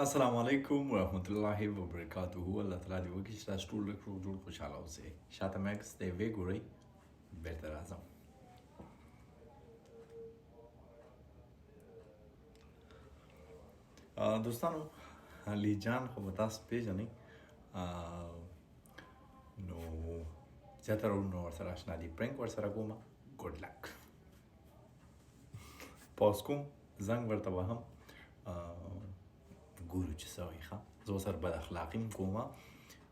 السلام علیکم ورحمت الله وبرکاته. الله تعالی دې وکړي چې تاسو ټول جوړ خوشحاله اوسئ. شاته مکس دی وی ګورئ بیرته راځم. دوستانو علي جان خو به تاسو پیژنئ، نو زیاتره ورونه ورسره اشنا دي. پرنک ورسره کومه ګوډ لک پاس کوم زنګ ورته وهم ګورو چې څه وایي. ښه زه ورسره بد اخلاقي هم کوم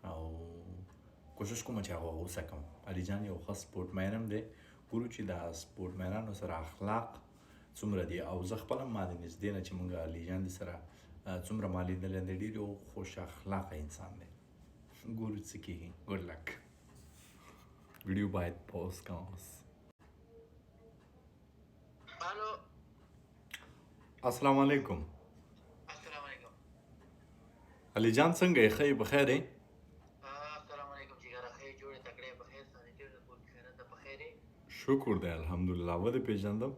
او کوشش کوم چې هغه غوسه کړم. علي جان یو ښه سپورټمین هم دی. ګورو چې دا سپورټمینانو سره اخلاق څومره دي او زه خپله هم ما د نږدې نه چې موږ علي جان د سره څومره ما لیدلی دی، ډېر یو خوش اخلاقه انسان دی. ګورو څه کېږي. ګوډ لک. ویډیو باید پوز کوم. الو السلام علیکم. السلام علیکم. علي جان څنګه یې؟ ښه یې؟ بخیر یې؟ السلام علیکم جګره، ښه یې؟ جوړې تکړې بخیر، ساري ډېر د کور خیرات ده بخیر یې؟ شکر دی الحمدلله. ودې پیژندم؟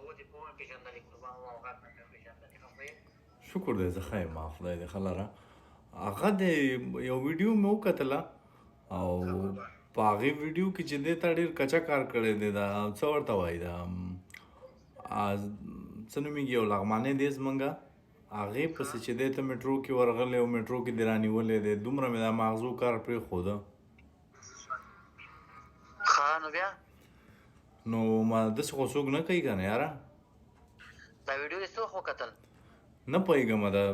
ودې په ومې پېژندلې قربان وم او غږ نه مې پېژندلې. ښه خو یې؟ شکر دی زه ښه یم، خدای دې ښه لره. هغه د یو ویډیو مې وکتله او په هغې ویډیو کې چې دی تا ډېر کچه کار کړی دی. دا څه ورته وایي، دا څه نومېږي، یو لغمانی دی زمونږه، هغې پسې چې دی ته میټرو کې ورغلی او میټرو کې دې رانیولی دی. دومره مې دا ماغزو کار پرېښوده. ښه نو بیا نو ما داسې خو څوک نه کوي که نه یاره. دا ویډیو دې څه وخت وکتل؟ نه پوهېږم. دا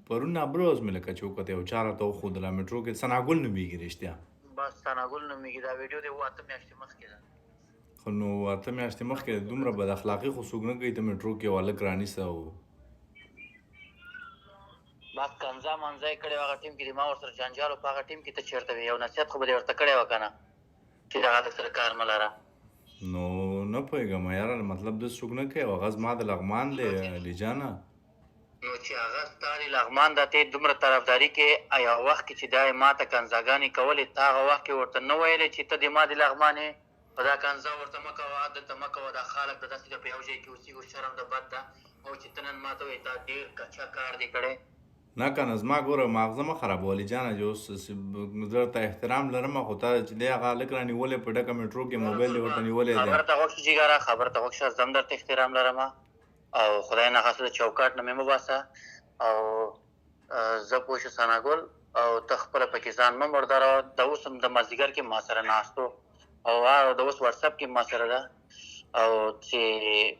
پرون نابله ورځ مې لکه چې وکته یو چا راته وښودله میټرو کې. ثناګل نومېږي رښتیا. بس ثناګل نومېږي. دا ویډیو دې 8 میاشتې مخکې ده. خو نو 8 میاشتې مخکې دومره بد اخلاقي خو څوک نه کوي. ته میټرو کې یو هلک رانیسه او بس کنځا منځا یې کړی و هغه ټیم کې. ما ورسره جنجال و په هغه ټیم کې. ته چېرته وې؟ یو نصیحت خو به دې ورته کړی وه که نه چې دغه هلک سره کار مه لره. نو نه پوهېږم یاره، مطلب داسې څوک نه کوي. او هغه زما د لغمان دی علي جانه. نو چې هغه ستا د لغمان ده، ته یې دومره طرفداري کې یو وخت کې چې دا یې ما ته کنځاګانې کولې، ته هغه وخت کې ورته نه ویلې چې ته د ما د لغمان یې؟ په دا کنځا ورته مه کوه، دلته مه کوه، دا خلک د داسې ده په یو ځای کې اوسېږو، شرم د بد ده. او چې ته نن ما ته وایې دا ډېر کچه کار دی کړی. نه که نه زما ګوره ماغزه مه خرابوه علي جانه. چې اوس زه ته احترام لرم خو تا چې دی هغه هلک رانیولی په ډکه میټرو کې موبایل یې ورته نیولی دی. خبره ته غوږ شه جګاره، خبره ته غوږ شه. زه هم درته احترام لرم او خدای نخواسته د چوکاټ نه مې مه باسه. او زه پوه شه ثناګل، او ته خپله پکې ځان مه مرداروه. د اوس هم د مازدیګر کې ما سره ناست و او د اوس وټساپ کې ما سره ده او چې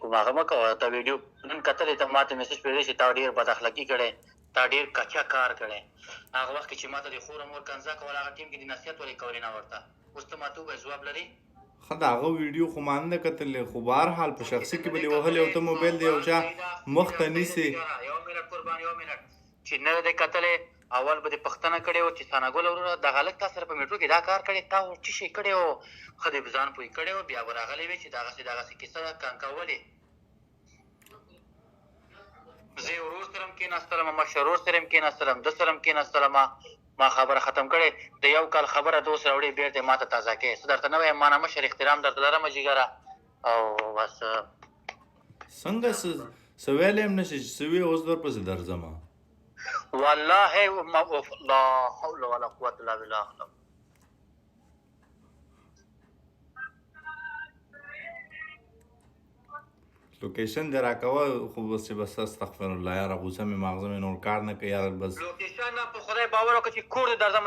کوم هغه مه کوه. ته ویډیو نن کتلې، ته ما ته میسج پرېږدی چې تا ډېر بد اخلاقي کړی، تا ډېر کچه کار کړی. هغه وخت کې چې ما ته د خور مور کنځا کوله هغه ټیم کې د نصیحت ولې کولې نه ورته؟ اوس ته ما ته ووایه ځواب لرې؟ ښه د هغه ویډیو خو ما نه کتلې، خو بهرحال په شخصي کې به دې وهلی او ته موبایل د یو چا مخ ته نیسې. یو منټ قربان، یو منټ. چې نه دی کتلی اول به دې پوښتنه کړې وه چې ثناګل وروره دغه هلک تا سره په میټرو کې دا کار کړی، تا څه شی کړی و؟ ښه دې ځان پوه کړی و. بیا به راغلی وې چې دغسې کیسه ده کنکولې. زه یې ورور سره هم کېناستلم، مشر ورور سره هم کېناستلم، ده سره هم کېناستلم. ما خبره ختم کړې. د یو کال خبره ده اوس راوړې بېرته ما ته تازه کوې. څه درته نه وایم؟ ما نه مشر احترام درته لرم جګره. او بس څنګه څه ویلی هم نه شي چې څه ویې اوس درپسې درځمه. والله لا حول ولا قوة الا بالله. لوکیشن دې راکوه خو بس چې بس استغفر الله یاره، غوسه مې ماغزه مې نور کار نه کوي یاره. بس لوکیشن نه په خدای باور وکړه چې کور دې درځم،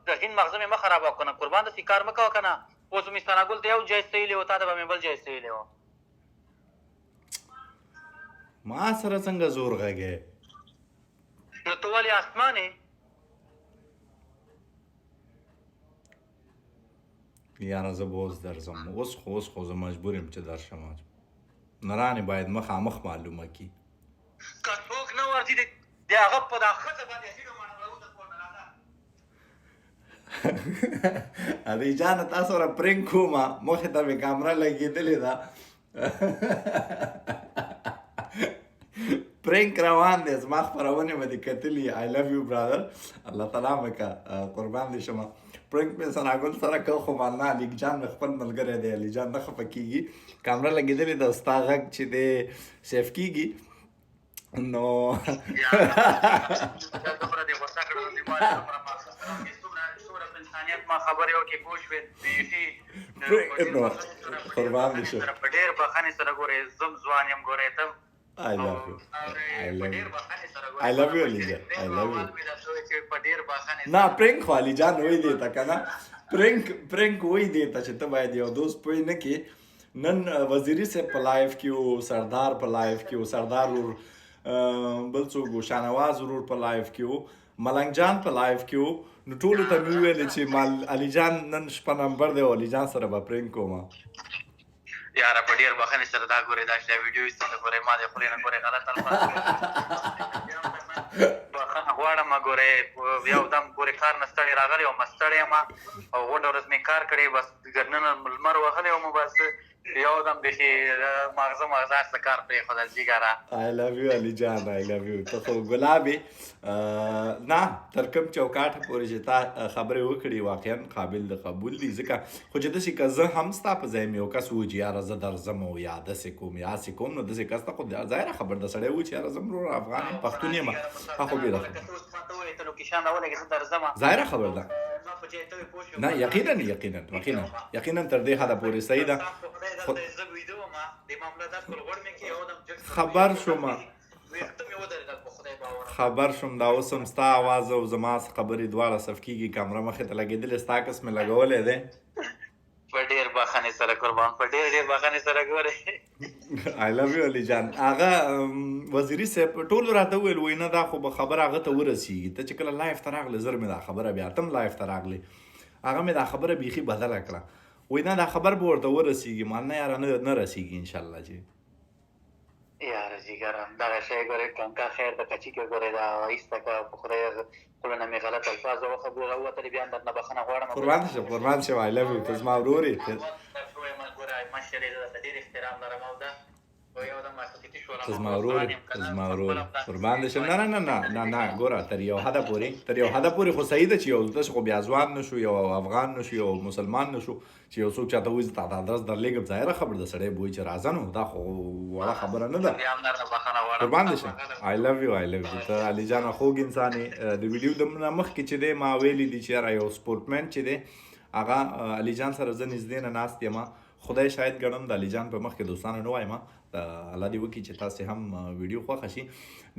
د هند مغزه مې مه خرابوه که نه قربان. داسې کار مه کوه که نه. اوس مې ثناګل ته یو جایز سیلې و، تا ته به مې بل جایز سیلې و. ما سره څنګه زور غږی؟ نو ته ولې اسمان یې؟ یاره زه به اوس درځم. اوس خو زه مجبور یم چې درشم. نرانې باید مخامخ معلومه کړي. که څوک نه ورځي د هغه په دا ښځه باندې هسې مڼه علي جانه تا سره پرنک کومه، مخې ته مې کامره لګېدلې ده. پرنک روان دی. زما خپرونې به دې کتلي. آی لو یو برادر. الله تعالی مې که قربان دې شمه. پرنک مې ثناګل سره کو خو نه، علي جان مې خپل ملګری دی. علي جان نه خفه کېږي. کامره لګېدلې ده، ستا غږ چې دی سیف کېږي. نو دومره دې غوسه کړو دې ما دومره ماخذ څومره په انسانیت ما خبرې وکړې پوه شوې بیخي نو قربان دې شم په ډېر بخښنې سره ګورې زم ځوان یم ګورې ته I love you. I love you, Alija. I love you. نه پرنک خو علي جان وای دی تا کنه پرنک وای دی تا چې ته باید یو دوست پوی نه کې نن وزیری سے په لایف کې او سردار په لایف کې او سردار ور بل څوک شانواز ورور په لایف کې او ملنګ جان په لایف کې او نو ټول ته مې ویل چې مال علي جان نن شپه نمبر دی علي جان سره به پرنک کوم یاره په ډېر بخښنې سره دا ګورې دا چې ویډیو ایستله ګورې ما د خولې نه ګورې غلط الفاظ بخښنه غواړم ګورې یو دم ګورې کار نه ستړی راغلی وم ستړی یم او غونډه ورځ مې کار کړی بس نن لمر وهلی وم بس یو دم بیخي ماغزه هسته کار پرېښودل جګره I love you علي جان I love you ته خو ګلابې نه تر کوم چوکاټ پورې چې تا خبرې وکړې واقعا قابل د قبول دي ځکه خو چې داسې که زه هم ستا په ځای مې یو کس و چې یاره زه درځم او یا داسې کوم یا هسې کوم نو داسې کس ته خو ظاهره خبر د سړی و چې یاره زه وروره افغان یم پښتون یم خو بېله ظاهره خبر ده نه یقینا تر دې حده پورې صحیح ده خبر شوم دا اوس هم ستا اواز او زما خبرې دواړه صف کېږي کامره مخې ته لګېدلې ستا کس مې لګولی دی په ډېر بخښنې سره قربان په ډېر بخښنې سره ګورې I love you علي جان هغه وزیري صاحب ټولو راته وویل وایي نه دا خو به خبره هغه ته ورسېږي ته چې کله لایف ته راغلې زر مې دا خبره بیا ته هم لایف ته راغلې هغه مې دا خبره بیخي بدله کړه وایي نه دا خبر به ورته ورسېږي ما نه یاره نه رسېږي انشاءالله چې یاره جګره دغه شی ګورې کنکا خیر د کچي کې ګورې دا ایسته که په خدای خوله نه مې غلط الفاظ ووتلې بیا هم درنه بخښنه غواړم قربان شم I love you ته زما ورور یې مشر یې زه ډېر احترام لرم او ده ته زما ورور قربان دې شم نه ګوره تر یو حده پورې خو صحیح ده چې یو داسې خو بیا ځوان نه شو یو افغان نه شو یو مسلمان نه شو چې یو څوک چاته وایي زه تا ته ادرس درلېږم ظاهره خبر ده سړی به وایي چې راځه نو دا خو وړه خبره نه ده قربان دې شم I love you ته علي جان خوږ انسان یې د ویډیو د مخکې چې دی ما ویلي دي چې یاره یو سپورټمین چې دی هغه علي جان سره زه نږدې نه ناست یم خدای شاید ګڼم د علي جان په مخ کې دوستانو نه وایم الله دې وکړي چې تاسې هم ویډیو خوښه شي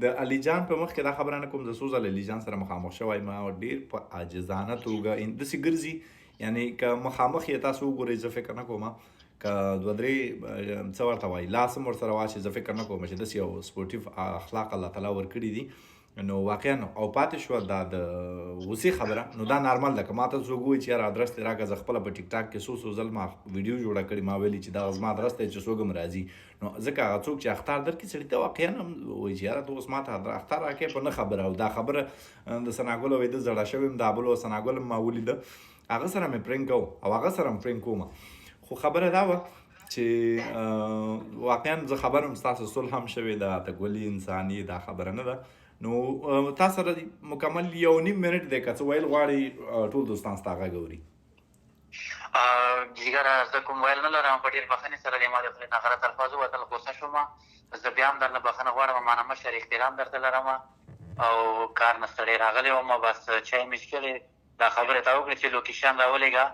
د علي جان په مخ کې دا خبره نه کوم زه څو ځله علي جان سره مخامخ شوی یم او ډېر په عاجزانه توګه داسې ګرځي یعنی که مخامخ یې تاسو وګورئ زه فکر نه کوم که دوه درې څه ورته وایي لاس هم ورسره واچي زه فکر نه کوم چې داسې یو سپورټیف اخلاق الله تعالی ورکړي دي نو واقعا او پاتې شوه دا د غوسې خبره نو دا نارمل ده که ما ته څوک ووایي چې یاره ادرس دې راکړه زه خپله په ټیک ټاک کې څو ځل ما ویډیو جوړه کړې ما ویلي چې دا زما ادرس دی چې څوک هم راځي نو ځکه هغه څوک چې اخطار درکړي سړي ته واقعا هم وایي چې یاره ته اوس ما ته اخطار راکړې په نه خبره او دا خبره د ثناګل او د زړه شوی یم د ابل او ثناګل هم ما ولیده هغه سره مې پرینک کوم او هغه سره هم پرینک کوم خو خبره دا وه چې واقعا زه خبر هم ستاسو صلح هم شوې ده ته ګلي انساني دا خبره نه ده نو تاسو سره مکمل یو نیم منټ دی که څه ویل غواړئ ټول دوستان ستا غږ اوري جګره زه کوم ویل نه لرم په ډېر بخښنې سره د ما د خولې نه غلط الفاظ ووتل غوسه شوم زه بیا هم درنه بخښنه غواړم مانه مشر احترام درته لرم او کار نه ستړی راغلی وم بس چای مې څښلې دا خبرې ته وکړې چې لوکیشن راولېږه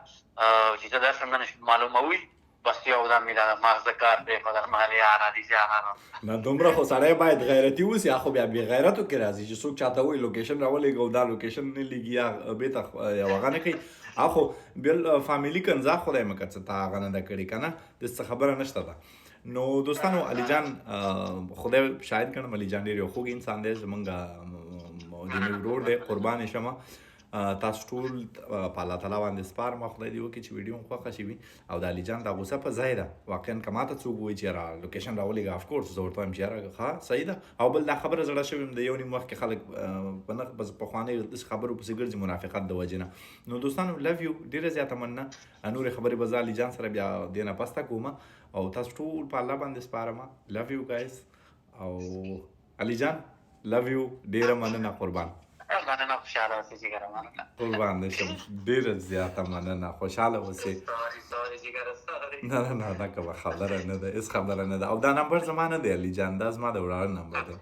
چې زه درشم نه معلوموي بس یو دم مې د ماغزه کار پرېښودل محلې یاره دي جانانو نه دومره خو سړی باید غیرتي اوسي خو بیا بې غیرتو کې راځي چې څوک چاته وایي لوکیشن راولېږه او دا لوکیشن نه لېږي یا بېرته یو هغه نه کوي خو بل فامیلي کنځا خدای مه کړه څه تا هغه نه ده کړې که نه داسې څه خبره نشته ده نو دوستانو علي جان خدای شاید ګڼم علي جان ډېر یو خوږ انسان دی زمونږ جنوب ورور دی قربان یې شمه تاسو ټول په الله تعالی باندې سپارم خدای دې وکړي چې ویډیو هم خوښه شي وي او د علي جان دا غوسه په ځای ده واقعا که ماته څوک وایي چې یاره لوکیشن راولېږه افکورس زه ورته وایم چې یاره ښه صحیح ده او بل دا خبره زړه شوې یم د یو نیم وخت کې خلک په نه پخوانیو داسې خبرو پسې ګرځي منافقت د وجې نه نو دوستانو لو یو ډېره زیاته مننه نورې خبرې به زه علي جان سره بیا دې نه پسته کوم او تاسو ټول په الله باندې سپارم لو یو ګایز او علي جان لو یو ډېره مننه قربان مننه خوشحاله اوسې جګره مننه قربان دې شم ډېره زیاته مننه خوشحاله اوسې نه دا کومه خبره نه ده هېڅ خبره نه ده او دا نمبر زما نه دی علي جان دا زما د وراره نمبر دی